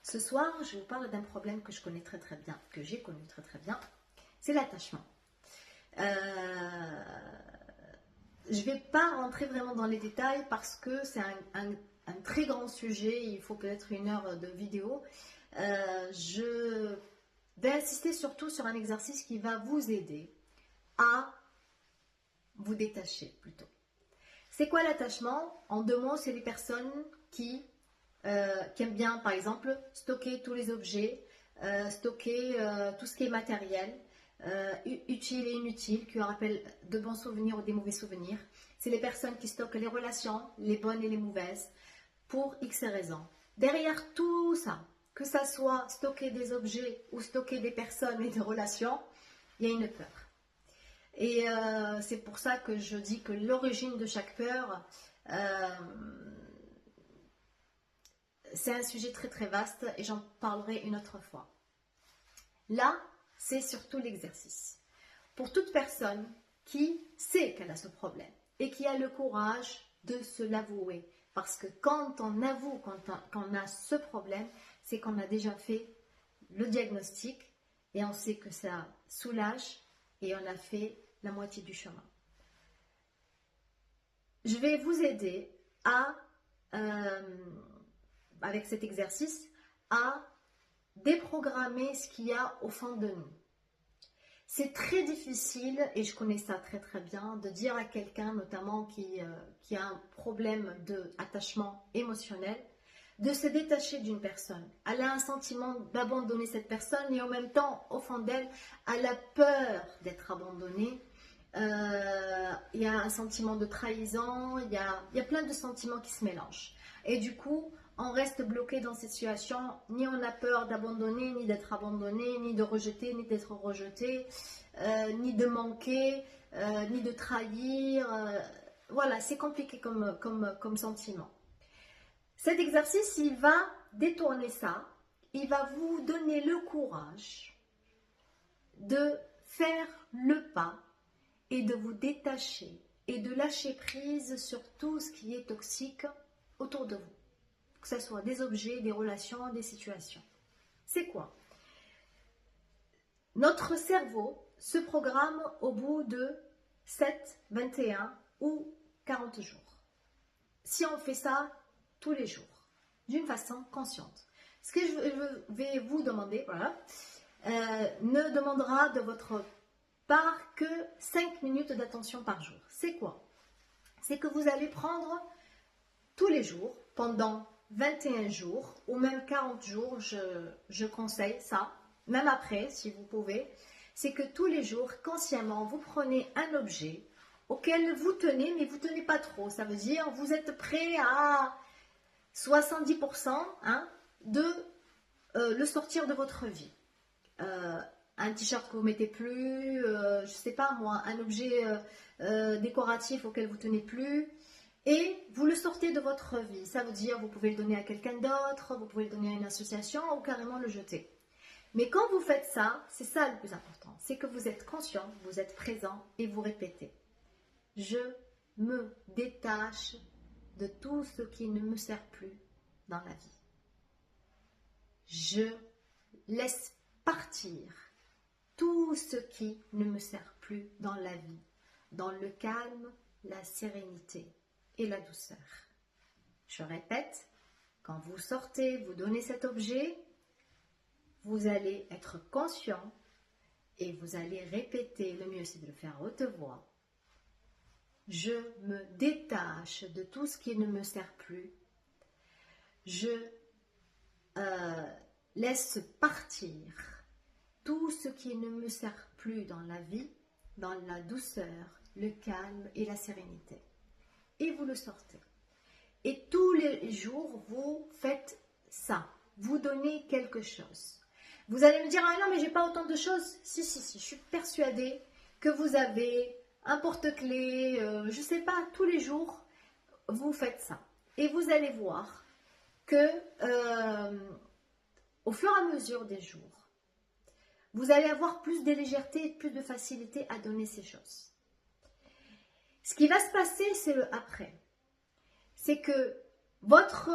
Ce soir, je vous parle d'un problème que je connais très très bien, que j'ai connu très très bien, c'est l'attachement. Je ne vais pas rentrer vraiment dans les détails parce que c'est un très grand sujet, il faut peut-être 1 heure de vidéo. Je vais insister surtout sur un exercice qui va vous aider à vous détacher plutôt. C'est quoi l'attachement? En 2 mots, c'est les personnes qui aiment bien, par exemple, stocker tous les objets, stocker tout ce qui est matériel, utile et inutile, qui rappelle de bons souvenirs ou des mauvais souvenirs. C'est les personnes qui stockent les relations, les bonnes et les mauvaises, pour X raisons. Derrière tout ça, que ça soit stocker des objets ou stocker des personnes et des relations, il y a une peur. Et c'est pour ça que je dis que l'origine de chaque peur, c'est un sujet très très vaste et j'en parlerai une autre fois. Là, c'est surtout l'exercice. Pour toute personne qui sait qu'elle a ce problème et qui a le courage de se l'avouer. Parce que quand on avoue qu'on a ce problème, c'est qu'on a déjà fait le diagnostic et on sait que ça soulage et on a fait la moitié du chemin. Je vais vous aider à, avec cet exercice, à déprogrammer ce qu'il y a au fond de nous. C'est très difficile, et je connais ça très très bien, de dire à quelqu'un notamment qui a un problème d'attachement émotionnel, de se détacher d'une personne. Elle a un sentiment d'abandonner cette personne et en même temps, au fond d'elle, elle a peur d'être abandonnée. Il y a un sentiment de trahison, il y a plein de sentiments qui se mélangent. Et du coup, on reste bloqué dans cette situation, ni on a peur d'abandonner, ni d'être abandonné, ni de rejeter, ni d'être rejeté, ni de manquer, ni de trahir. Voilà, c'est compliqué comme sentiment. Cet exercice, il va détourner ça, il va vous donner le courage de faire le pas et de vous détacher et de lâcher prise sur tout ce qui est toxique autour de vous. Que ce soit des objets, des relations, des situations. C'est quoi? Notre cerveau se programme au bout de 7, 21 ou 40 jours. Si on fait ça tous les jours, d'une façon consciente. Ce que je vais vous demander, voilà, ne demandera de votre part que 5 minutes d'attention par jour. C'est quoi? C'est que vous allez prendre tous les jours, pendant 21 jours ou même 40 jours, je conseille ça, même après si vous pouvez, c'est que tous les jours, consciemment, vous prenez un objet auquel vous tenez, mais vous ne tenez pas trop. Ça veut dire vous êtes prêt à 70% de le sortir de votre vie. Un t-shirt que vous ne mettez plus, je ne sais pas moi, un objet décoratif auquel vous ne tenez plus, et vous le sortez de votre vie. Ça veut dire vous pouvez le donner à quelqu'un d'autre, vous pouvez le donner à une association ou carrément le jeter. Mais quand vous faites ça, c'est ça le plus important, c'est que vous êtes conscient, vous êtes présent et vous répétez. Je me détache de tout ce qui ne me sert plus dans la vie. Je laisse partir tout ce qui ne me sert plus dans la vie, dans le calme, la sérénité et la douceur. Je répète, quand vous sortez, vous donnez cet objet, vous allez être conscient et vous allez répéter, le mieux c'est de le faire à haute voix. Je me détache de tout ce qui ne me sert plus. Je laisse partir tout ce qui ne me sert plus dans la vie, dans la douceur, le calme et la sérénité. Et vous le sortez. Et tous les jours, vous faites ça. Vous donnez quelque chose. Vous allez me dire, ah non, mais j'ai pas autant de choses. Si, je suis persuadée que vous avez un porte-clés, je sais pas, tous les jours, vous faites ça. Et vous allez voir que au fur et à mesure des jours, vous allez avoir plus de légèreté et plus de facilité à donner ces choses. Ce qui va se passer, c'est le après. C'est que votre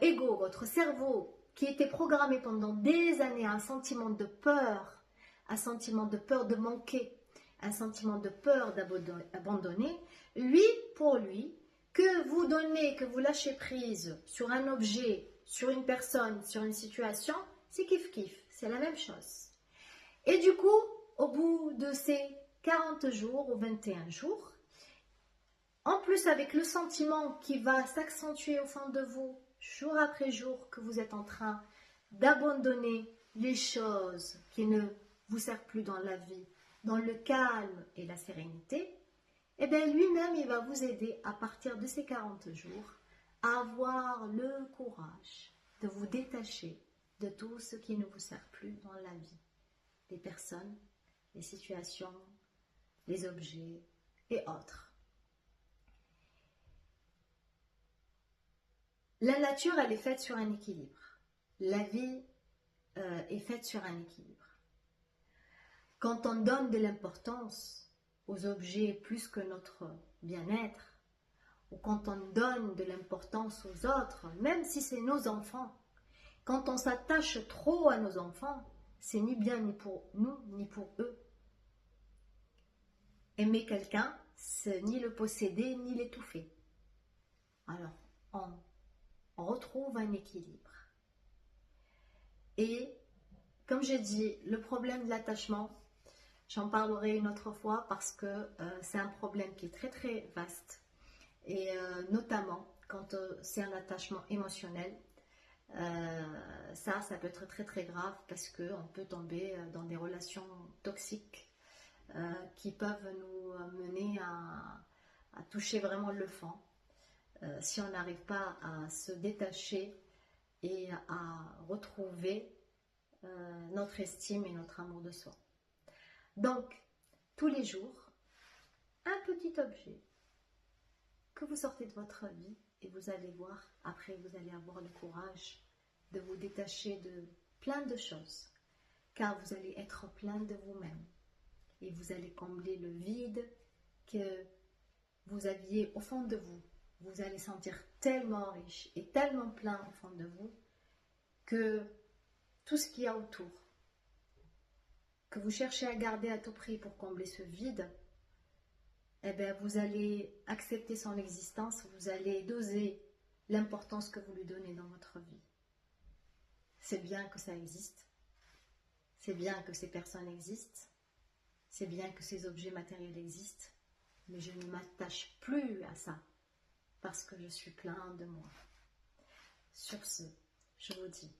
ego, votre cerveau, qui était programmé pendant des années à un sentiment de peur, un sentiment de peur de manquer, un sentiment de peur d'abandonner, lui, pour lui, que vous donnez, que vous lâchez prise sur un objet, sur une personne, sur une situation, c'est kiff-kiff, c'est la même chose. Et du coup, au bout de ces 40 jours ou 21 jours, en plus avec le sentiment qui va s'accentuer au fond de vous, jour après jour, que vous êtes en train d'abandonner les choses qui ne vous servent plus dans la vie, dans le calme et la sérénité, eh bien lui-même, il va vous aider à partir de ces 40 jours à avoir le courage de vous détacher de tout ce qui ne vous sert plus dans la vie. Les personnes, les situations, les objets et autres. La nature, elle est faite sur un équilibre. La vie est faite sur un équilibre. Quand on donne de l'importance aux objets plus que notre bien-être, ou quand on donne de l'importance aux autres, même si c'est nos enfants, quand on s'attache trop à nos enfants, c'est ni bien ni pour nous, ni pour eux. Aimer quelqu'un, c'est ni le posséder, ni l'étouffer. Alors, on retrouve un équilibre. Et, comme j'ai dit, le problème de l'attachement, j'en parlerai une autre fois parce que c'est un problème qui est très très vaste. Et notamment, quand c'est un attachement émotionnel, ça peut être très très grave parce qu'on peut tomber dans des relations toxiques qui peuvent nous mener à toucher vraiment le fond si on n'arrive pas à se détacher et à retrouver notre estime et notre amour de soi. Donc, tous les jours, un petit objet que vous sortez de votre vie et vous allez voir, après vous allez avoir le courage de vous détacher de plein de choses, car vous allez être plein de vous-même et vous allez combler le vide que vous aviez au fond de vous. Vous allez sentir tellement riche et tellement plein au fond de vous que tout ce qu'il y a autour, que vous cherchez à garder à tout prix pour combler ce vide, eh bien, vous allez accepter son existence, vous allez doser l'importance que vous lui donnez dans votre vie. C'est bien que ça existe, c'est bien que ces personnes existent, c'est bien que ces objets matériels existent, mais je ne m'attache plus à ça parce que je suis plein de moi. Sur ce, je vous dis,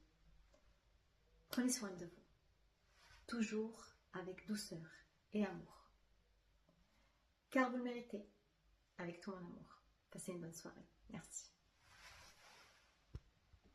prenez soin de vous, toujours avec douceur et amour, car vous le méritez, avec tout mon amour. Passez une bonne soirée. Merci.